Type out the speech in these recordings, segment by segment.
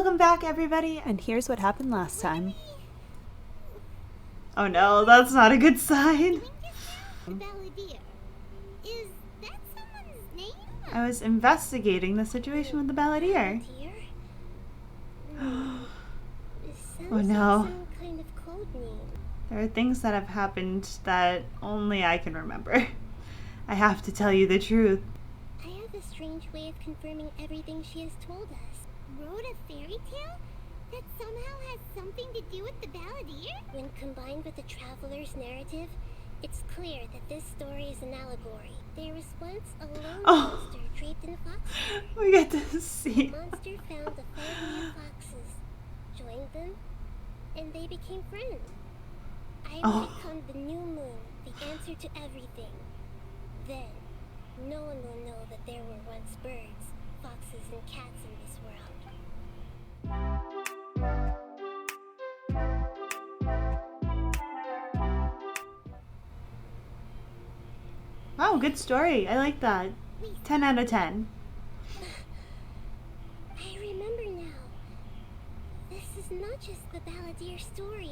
Welcome back, everybody, and here's what happened last time. Oh no, that's not a good sign. The Balladeer. Is that someone's name? I was investigating the situation with the Balladeer. Oh no. Some kind of code name. There are things that have happened that only I can remember. I have to tell you the truth. I have a strange way of confirming everything she has told us. Wrote a fairy tale that somehow has something to do with the Balladeer? When combined with the traveler's narrative, it's clear that this story is an allegory. There was once a lone monster draped in foxes. We get to see. The monster found a family of foxes, joined them, and they became friends. I will become the new moon, the answer to everything. Then, no one will know that there were once birds, foxes, and cats in this world. Wow, good story. I like that. 10 out of 10. I remember now. This is not just the Balladeer story.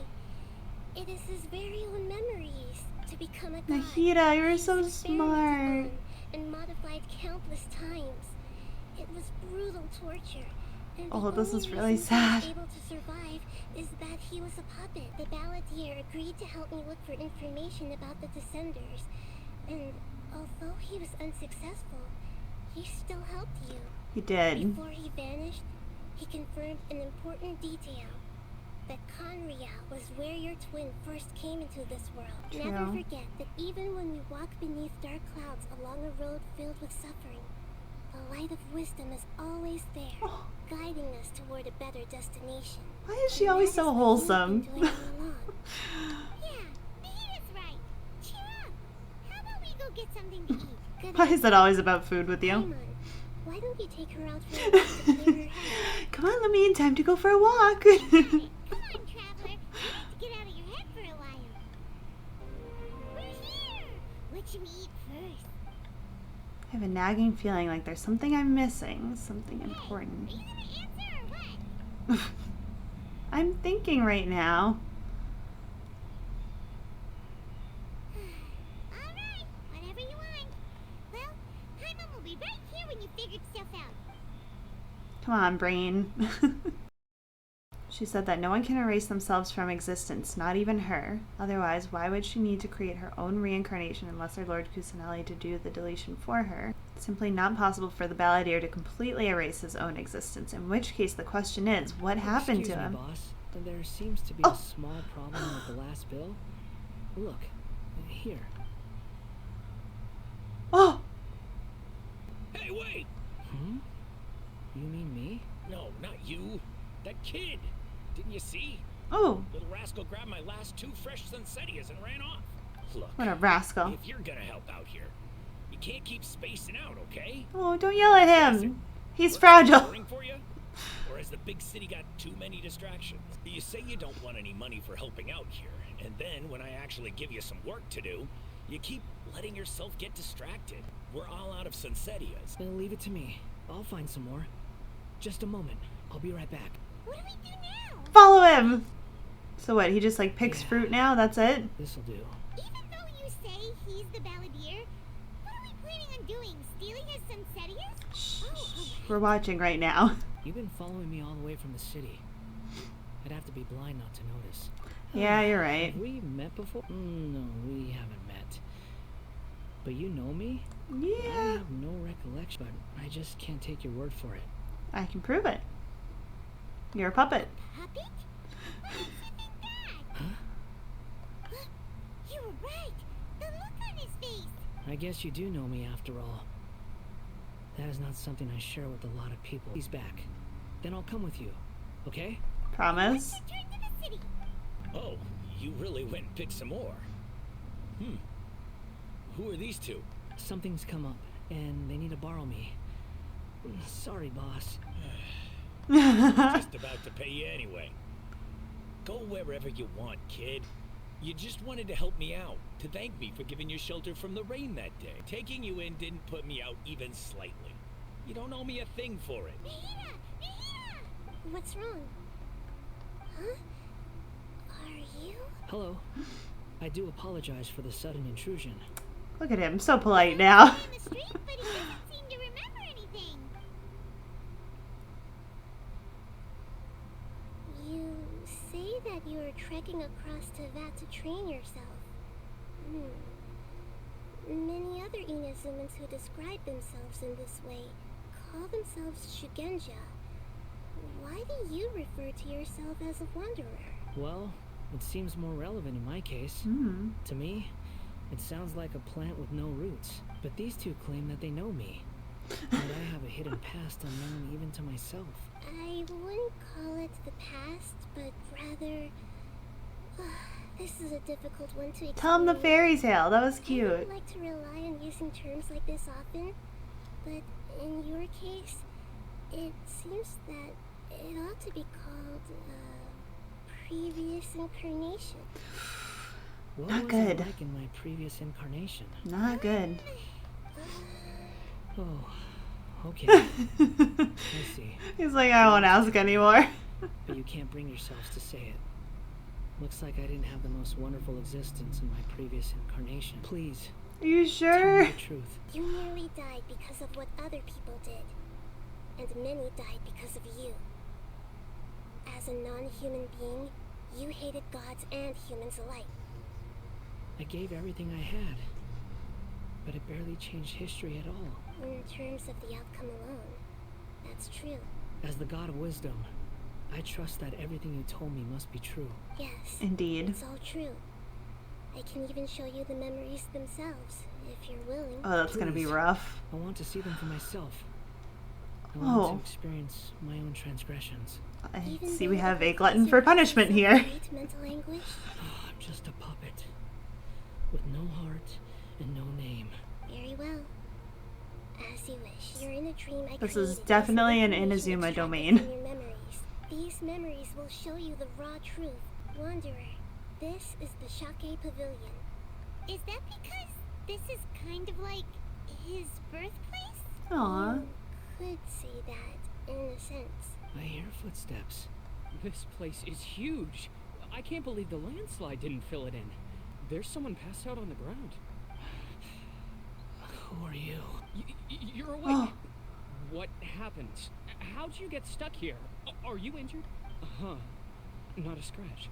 It is his very own memories to become a god. Nahida, you're so smart. And modified countless times. It was brutal torture. And Oh, the this is only really reason he was sad. able to survive is that he was a puppet. The Balladeer agreed to help me look for information about the Descenders. And although he was unsuccessful, he still helped you. He did. Before he vanished, he confirmed an important detail. That Conria was where your twin first came into this world. True. Never forget that even when we walk beneath dark clouds along a road filled with suffering, the light of wisdom is always there, guiding us toward a better destination. Why is she always so wholesome? Yeah, Nahita's right. Cheer up. How about we go get something to eat? Good Why is it always about food with you? Paimon, why don't you take her out for a walk to clear her head? Come on, let me in. Time to go for a walk. Come on, traveler. You need to get out of your head for a while. We're here. What should we eat first? I have a nagging feeling like there's something I'm missing. Something important. Are you gonna answer or what? I'm thinking right now. All right, whatever you want. Well, Paimon will be right here when you figured stuff out. Come on, brain. She said that no one can erase themselves from existence, not even her. Otherwise, why would she need to create her own reincarnation unless her Lord Kusanali to do the deletion for her? It's simply not possible for the Balladeer to completely erase his own existence, in which case the question is, what happened to him? Boss. There seems to be a small problem with the last bill. Look, here. Oh! Hey, wait! Hmm? You mean me? No, not you. That kid. Didn't you see? Oh! Little rascal grabbed my last 2 fresh Sunsettias and ran off. Look, What a rascal. if you're gonna help out here, you can't keep spacing out, okay? Oh, don't yell at Yes, him. He's Work fragile. boring for you? Or has the big city got too many distractions? You say you don't want any money for helping out here, and then when I actually give you some work to do, you keep letting yourself get distracted. We're all out of Sunsettias. Leave it to me. I'll find some more. Just a moment. I'll be right back. What do we do now? Follow him! So what, he just like picks fruit now? That's it? This'll do. Even though you say he's the Balladeer, what are we planning on doing? Stealing his Sunsettias? Shh. We're watching right now. You've been following me all the way from the city. I'd have to be blind not to notice. Yeah, you're right. Have we met before? No, we haven't met. But you know me? I Yeah. have no recollection, but I just can't take your word for it. I can prove it. You're a puppet. Puppet? Why did you think that? Huh? You were right. The look on his face. I guess you do know me after all. That is not something I share with a lot of people. He's back. Then I'll come with you, okay? Promise? Return to the city. Oh, you really went and picked some more. Who are these two? Something's come up, and they need to borrow me. Sorry, boss. Just about to pay you anyway. Go wherever you want, kid. You just wanted to help me out, to thank me for giving you shelter from the rain that day. Taking you in didn't put me out even slightly. You don't owe me a thing for it. Nahida! Nahida! What's wrong? Huh? Are you? Hello. I do apologize for the sudden intrusion. Look at him, so polite now. In the street, but he doesn't seem to remember anything. You say that you are trekking across Teyvat to train yourself. Many other Inazumans who describe themselves in this way call themselves Shugenja. Why do you refer to yourself as a wanderer? Well, it seems more relevant in my case. To me, it sounds like a plant with no roots. But these two claim that they know me. And I have a hidden past unknown even to myself. I wouldn't call it the past, but rather... this is a difficult one to explain. Tell him the fairy tale. That was I cute. don't like to rely on using terms like this often, but in your case, it seems that it ought to be called previous incarnation. What Not was good. I like in my previous incarnation? Not good. Oh, okay. I see. He's like, I won't ask anymore. But you can't bring yourselves to say it. Looks like I didn't have the most wonderful existence in my previous incarnation. Please, Are you tell sure? me the truth. You nearly died because of what other people did, and many died because of you. As a non-human being, you hated gods and humans alike. I gave everything I had, but it barely changed history at all. In terms of the outcome alone, that's true. As the god of wisdom, I trust that everything you told me must be true. Yes, Indeed. it's all true. I can even show you the memories themselves, if you're willing. Oh, that's gonna be Please. rough. I want to see them for myself. I want Oh. to experience my own transgressions. I Even see though we the have a professor glutton for punishment causes here. great mental anguish, I'm just a puppet, with no heart and no name. very well. As you wish. You're in a dream I This created is with definitely some an information Inazuma extracted domain. from your memories. These memories will show you the raw truth. Wanderer, this is the Shake Pavilion. Is that because this is kind of like his birthplace? Aw. You could say that, in a sense. I hear footsteps. This place is huge. I can't believe the landslide didn't fill it in. There's someone passed out on the ground. Who are you? You're awake. Oh. What happened? How'd you get stuck here? Are you injured? Uh-huh. Not a scratch.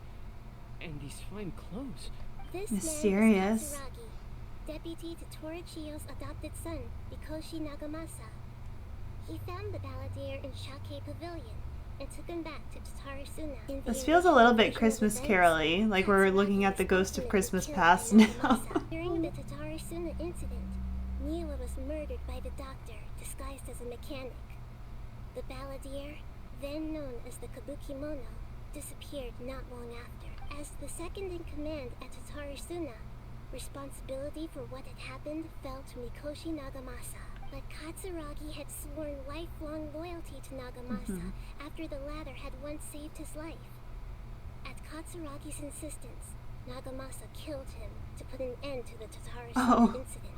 And these fine clothes. This Mysterious. man is Katsuragi, deputy to Torichiyo's adopted son, Mikoshi Nagamasa. He found the balladeer in Shake Pavilion and took him back to Tatarasuna. In the This feels a little bit initial Christmas events, Carol-y, like we're looking at the ghost of Christmas past now. During the Tatarasuna incident, Niwa was murdered by the doctor, disguised as a mechanic. The balladeer, then known as the Kabukimono, disappeared not long after. As the second in command at Tatarasuna, responsibility for what had happened fell to Mikoshi Nagamasa. But Katsuragi had sworn lifelong loyalty to Nagamasa after the latter had once saved his life. At Katsuragi's insistence, Nagamasa killed him to put an end to the Tatarasuna incident.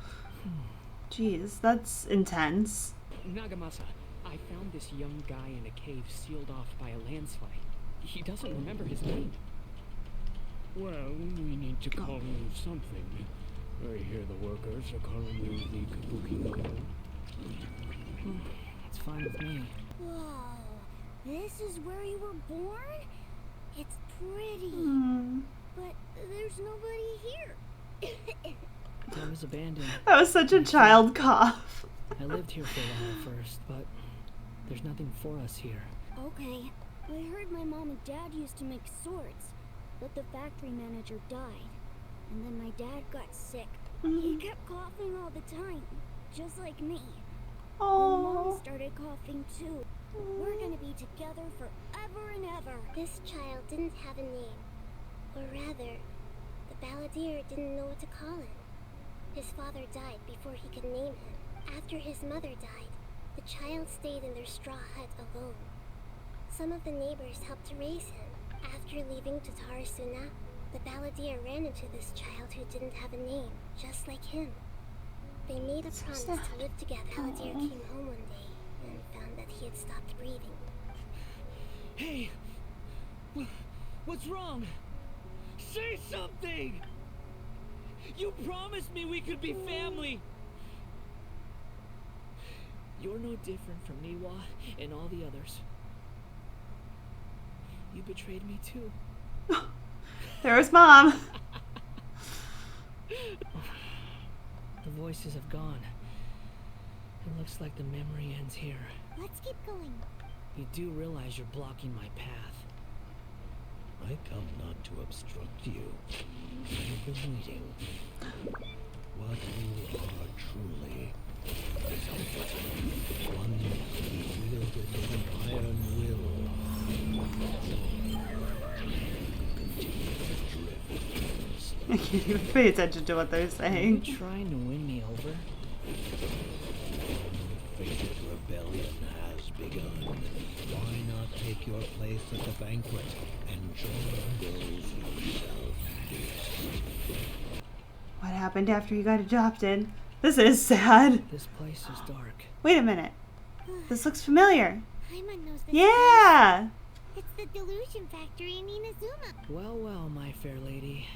Jeez, that's intense. Nagamasa, I found this young guy in a cave sealed off by a landslide. He doesn't remember his name. Well, we need to call you something. I hear the workers are calling you the Kabuki-no. It's fine with me. Whoa, this is where you were born? It's pretty, but there's nobody here. I was abandoned. That was such a child cough. I lived here for a while first, but there's nothing for us here. Okay, I heard my mom and dad used to make swords, but the factory manager died. And then my dad got sick. He kept coughing all the time, just like me. And Mom Oh. started coughing too. We're gonna be together forever and ever. This child didn't have a name. Or rather, the balladeer didn't know what to call him. His father died before he could name him. After his mother died, the child stayed in their straw hut alone. Some of the neighbors helped to raise him. After leaving Tatarasuna, the balladeer ran into this child who didn't have a name, just like him. They made a promise to live together. Balladeer came home one day and found that he had stopped breathing. Hey! What's wrong? Say something! You promised me we could be family! You're no different from Niwa and all the others. You betrayed me too. There was Mom. The voices have gone. It looks like the memory ends here. Let's keep going. You do realize you're blocking my path. I come not to obstruct you. I've been waiting. What you are truly is one wielded with an iron will. I can't even pay attention to what they're Are you saying. trying to win me over? Fated rebellion has begun. Why not take your place at the banquet and join those you shall feast? What happened after you got adopted? This is sad. This place is dark. Wait a minute. This looks familiar. Paimon knows this. Yeah! It's the delusion factory in Inazuma. Well, well, my fair lady.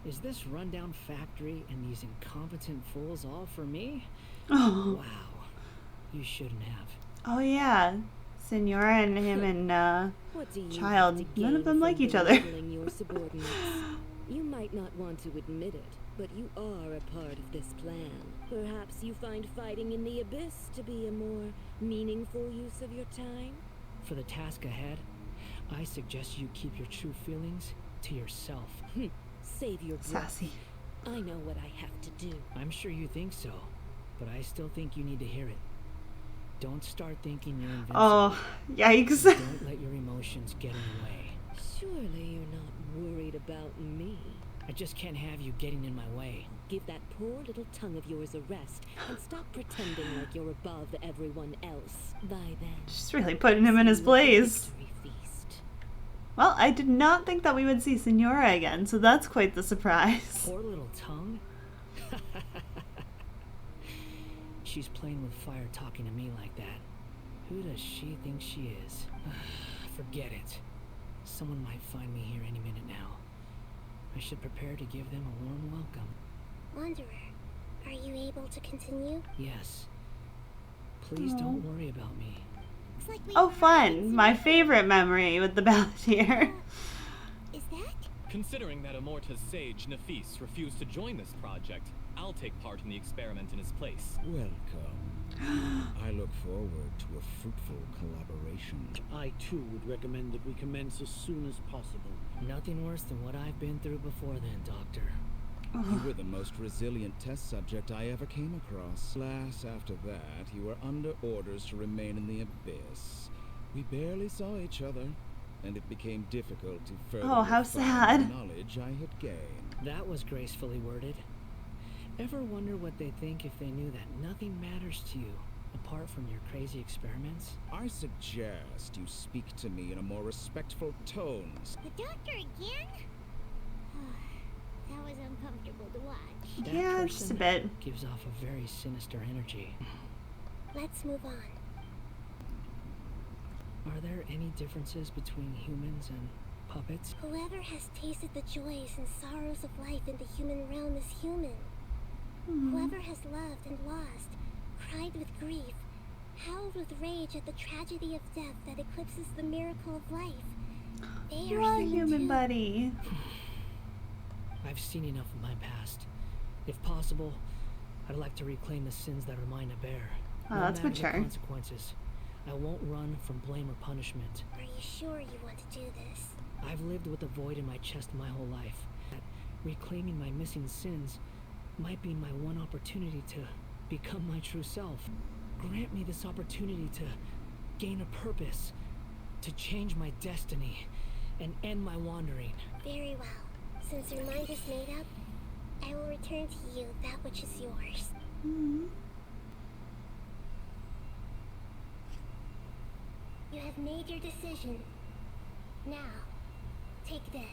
Is this rundown factory and these incompetent fools all for me? Oh, Wow. You shouldn't have. oh yeah. Senora and him and What do you Child. have to None of gain them like from each other. belittling your subordinates? You might not want to admit it, but you are a part of this plan. Perhaps you find fighting in the abyss to be a more meaningful use of your time? For the task ahead, I suggest you keep your true feelings to yourself. Save your breath. sassy. I know what I have to do. I'm sure you think so, but I still think you need to hear it. Don't start thinking you're invincible. Oh, yikes. Don't let your emotions get in the way. Surely you're not worried about me. I just can't have you getting in my way. Give that poor little tongue of yours a rest and stop pretending like you're above everyone else. By then, Just really putting him in his place. victory feast. Well, I did not think that we would see Senora again, so that's quite the surprise. Poor little tongue. She's playing with fire talking to me like that. Who does she think she is? Forget it. Someone might find me here any minute now. I should prepare to give them a warm welcome. Wanderer, are you able to continue? Yes. Please don't worry about me. Looks like we Oh, have fun. My Senora. favorite memory with the Balladeer. Is that? Considering that Amorta's sage Nafis refused to join this project, I'll take part in the experiment in his place. Welcome. I look forward to a fruitful collaboration. I too would recommend that we commence as soon as possible. Nothing worse than what I've been through before then, Doctor. You were the most resilient test subject I ever came across. Alas, after that, you were under orders to remain in the abyss. We barely saw each other, and it became difficult to further Oh, how refine sad. the knowledge I had gained. That was gracefully worded. Ever wonder what they'd think if they knew that nothing matters to you apart from your crazy experiments? I suggest you speak to me in a more respectful tone. The doctor again? That was uncomfortable to watch. That Yeah, just a person bit. gives off a very sinister energy. Let's move on. Are there any differences between humans and puppets? Whoever has tasted the joys and sorrows of life in the human realm is human. Whoever has loved and lost, cried with grief, howled with rage at the tragedy of death that eclipses the miracle of life. They You're are a human too. buddy. I've seen enough of my past. If possible, I'd like to reclaim the sins that are mine to bear. Oh, No that's matter the mature. consequences. I won't run from blame or punishment. Are you sure you want to do this? I've lived with a void in my chest my whole life. Reclaiming my missing sins might be my one opportunity to become my true self. Grant me this opportunity to gain a purpose, to change my destiny, and end my wandering. Very well. Since your mind is made up, I will return to you that which is yours. You have made your decision. Now, take this.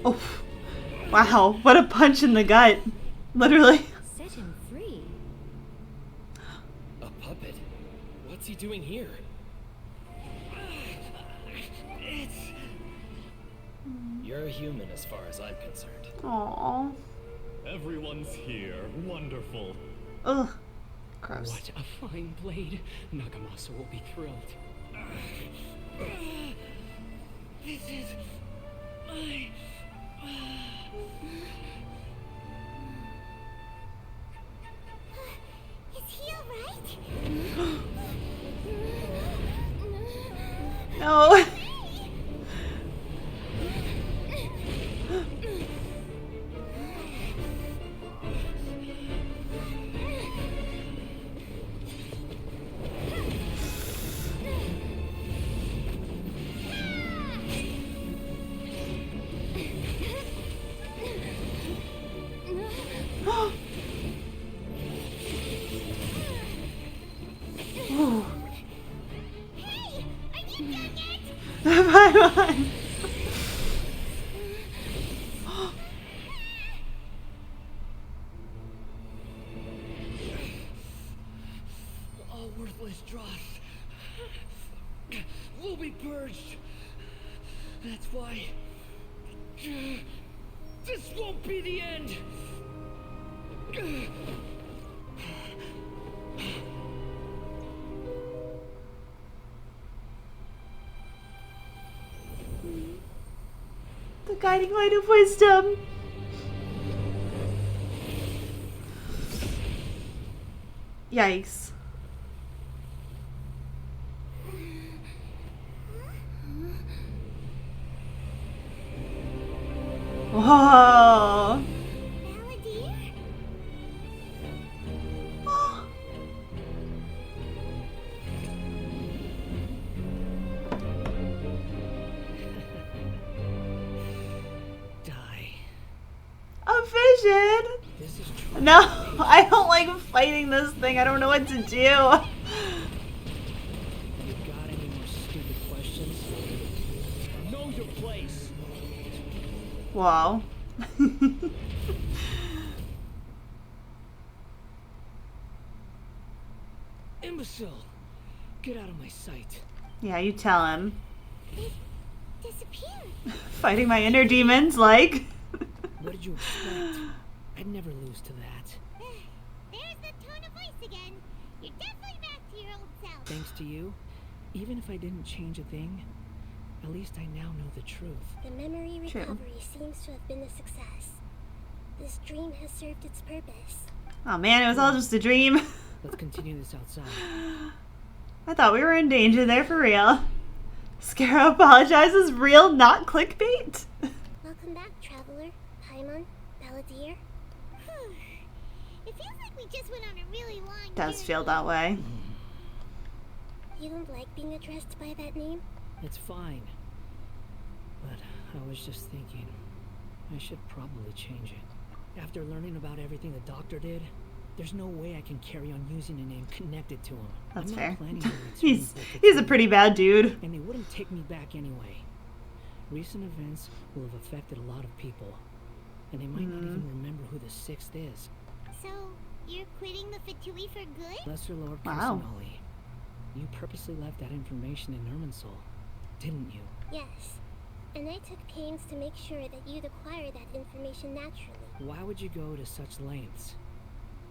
Oh, wow. What a punch in the gut. Literally. Set him A puppet? What's he doing here? You're a human as far as I'm concerned. Aww. Everyone's here. Wonderful. Ugh. Gross. What a fine blade. Nagamasa will be thrilled. This is my... Is he alright? No. Ooh. Hey, are you done yet? Bye-bye. All worthless dross will be purged. That's why this won't be the end. The guiding light of wisdom. Yikes. Whoa. Balladeer? Die. A vision. This is true. No, I don't like fighting this thing. I don't know what to do. You got any more stupid questions? Know your place. Wow. Imbecile! Get out of my sight. Yeah, you tell him. It disappeared. Fighting my inner demons, like. What did you expect? I'd never lose to that. There's the tone of voice again. You're definitely back to your old self. Thanks to you, even if I didn't change a thing, at least I now know the truth. The memory True. recovery seems to have been a success. This dream has served its purpose. Oh man, it was all just a dream. Let's continue this outside. I thought we were in danger there for real. Scara apologizes, real, not clickbait. Welcome back, traveler. Paimon, Balladeer. It feels like we just went on a really long Does journey. feel that way. You don't like being addressed by that name? It's fine. But I was just thinking, I should probably change it. After learning about everything the doctor did, there's no way I can carry on using a name connected to him. That's I'm fair. not planning to return He's for a good. pretty bad dude. And they wouldn't take me back anyway. Recent events will have affected a lot of people, and they might not even remember who the sixth is. So, you're quitting the Fatui for good? Lesser Lord Wow. Kusanali, you purposely left that information in Irminsul, didn't you? Yes. And I took pains to make sure that you'd acquire that information naturally. Why would you go to such lengths?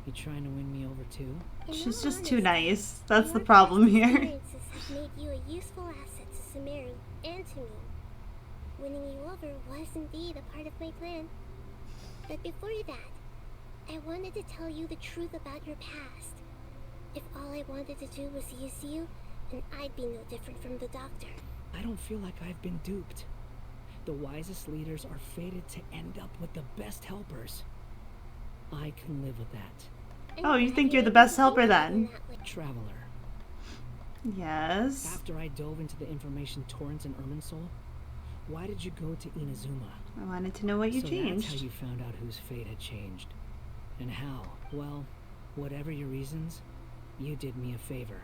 You trying to win me over too? In She's all just too honesty, nice. That's the your problem past here. experiences have made you a useful asset to Sumeru and to me. Winning you over was indeed a part of my plan. But before that, I wanted to tell you the truth about your past. If all I wanted to do was use you, then I'd be no different from the doctor. I don't feel like I've been duped. The wisest leaders are fated to end up with the best helpers. I can live with that. I'm Oh, you glad think you're the able best to helper think of it then? in that way. Traveler, Yes. after I dove into the information torrents in Irminsul, why did you go to Inazuma? I wanted to know what you So that's how changed. you found out whose fate had changed. And how? Well, whatever your reasons, you did me a favor.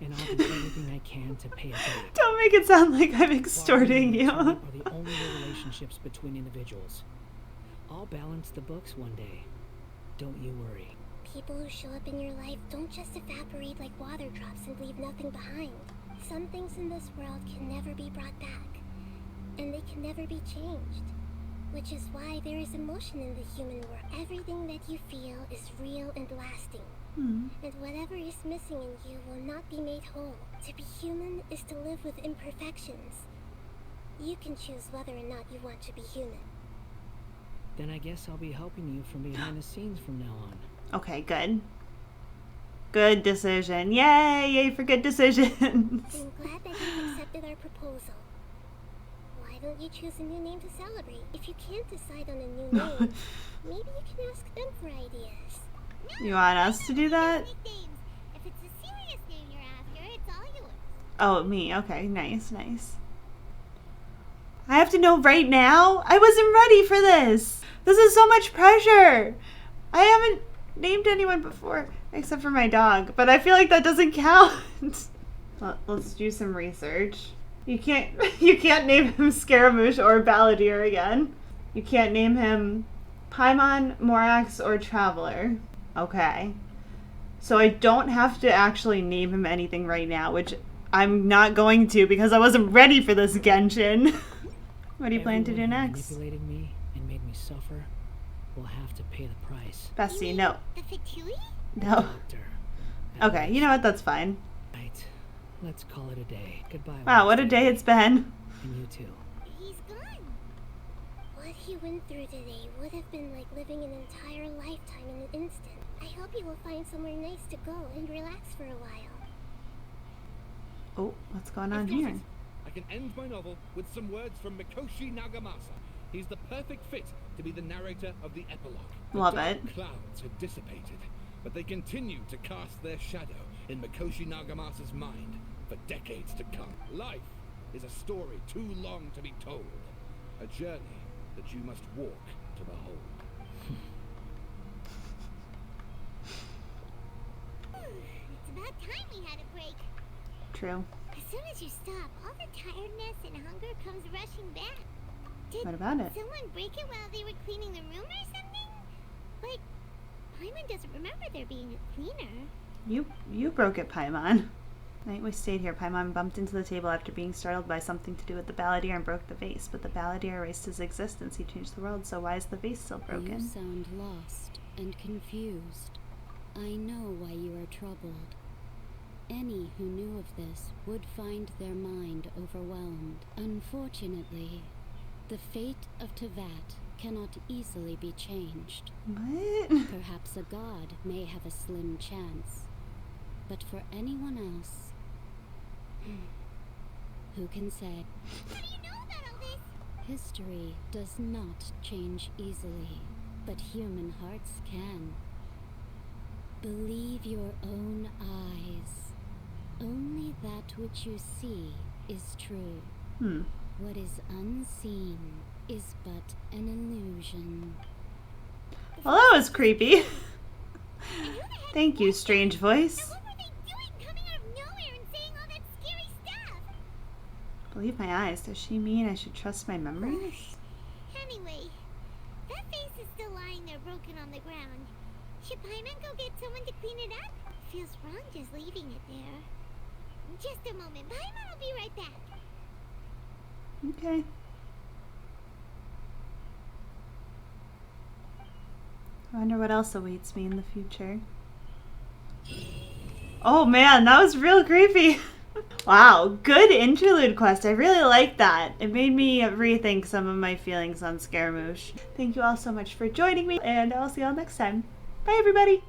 And I'll do everything I can to pay it back. Don't make it sound like I'm extorting Bargaining you. and return are the only real relationships between individuals. I'll balance the books one day. Don't you worry. People who show up in your life don't just evaporate like water drops and leave nothing behind. Some things in this world can never be brought back, and they can never be changed. Which is why there is emotion in the human world. Everything that you feel is real and lasting. And whatever is missing in you will not be made whole. To be human is to live with imperfections. You can choose whether or not you want to be human. Then I guess I'll be helping you from behind the scenes from now on. Okay, good. Good decision. Yay! Yay for good decisions. I'm glad that you accepted our proposal. Why don't you choose a new name to celebrate? If you can't decide on a new name, maybe you can ask them for ideas. You want us to do that? If it's a serious name you're after, it's all yours. Oh, me. Okay, nice, nice. I have to know right now? I wasn't ready for this. This is so much pressure. I haven't named anyone before, except for my dog, but I feel like that doesn't count. Let's do some research. You can't name him Scaramouche or Balladeer again. You can't name him Paimon, Morax, or Traveler. Okay. So I don't have to actually name him anything right now, which I'm not going to because I wasn't ready for this Genshin. What do you plan to do next? Manipulated me and made me suffer will have to pay the price. Bessie, no. The Fatui? No. Doctor. Okay, you know what? That's fine. Right. Let's call it a day. Goodbye. Wow, what a Wednesday. day it's been. And you too. He's gone. What he went through today would have been like living an entire lifetime in an instant. I hope he will find somewhere nice to go and relax for a while. Oh, what's going on here? I can end my novel with some words from Mikoshi Nagamasa. He's the perfect fit to be the narrator of the epilogue. Love The dark it. clouds have dissipated, but they continue to cast their shadow in Mikoshi Nagamasa's mind for decades to come. Life is a story too long to be told, a journey that you must walk to behold. It's about time we had a break. True. As soon as you stop, all the tiredness and hunger comes rushing back. Did What about it? someone break it while they were cleaning the room or something? Like, Paimon doesn't remember there being a cleaner. You broke it, Paimon. Night we stayed here, Paimon bumped into the table after being startled by something to do with the Balladeer and broke the vase. But the Balladeer erased his existence. He changed the world, so why is the vase still broken? You sound lost and confused. I know why you are troubled. Any who knew of this would find their mind overwhelmed. Unfortunately, the fate of Tevat cannot easily be changed. What? Perhaps a god may have a slim chance. But for anyone else, who can say? How do you know about all this? History does not change easily, but human hearts can. Believe your own eyes. Only that which you see is true. What is unseen is but an illusion. Well, that was creepy. Thank you, strange voice. What were they doing coming out of nowhere and saying all that scary stuff? Believe my eyes. Does she mean I should trust my memories? Anyway, that vase is still lying there broken on the ground. Should Paimon go get someone to clean it up? Feels wrong just leaving it there. Just a moment. Paimon will be right back. Okay. I wonder what else awaits me in the future. Oh man, that was real creepy. Wow, good interlude quest. I really like that. It made me rethink some of my feelings on Scaramouche. Thank you all so much for joining me, and I'll see you all next time. Bye everybody!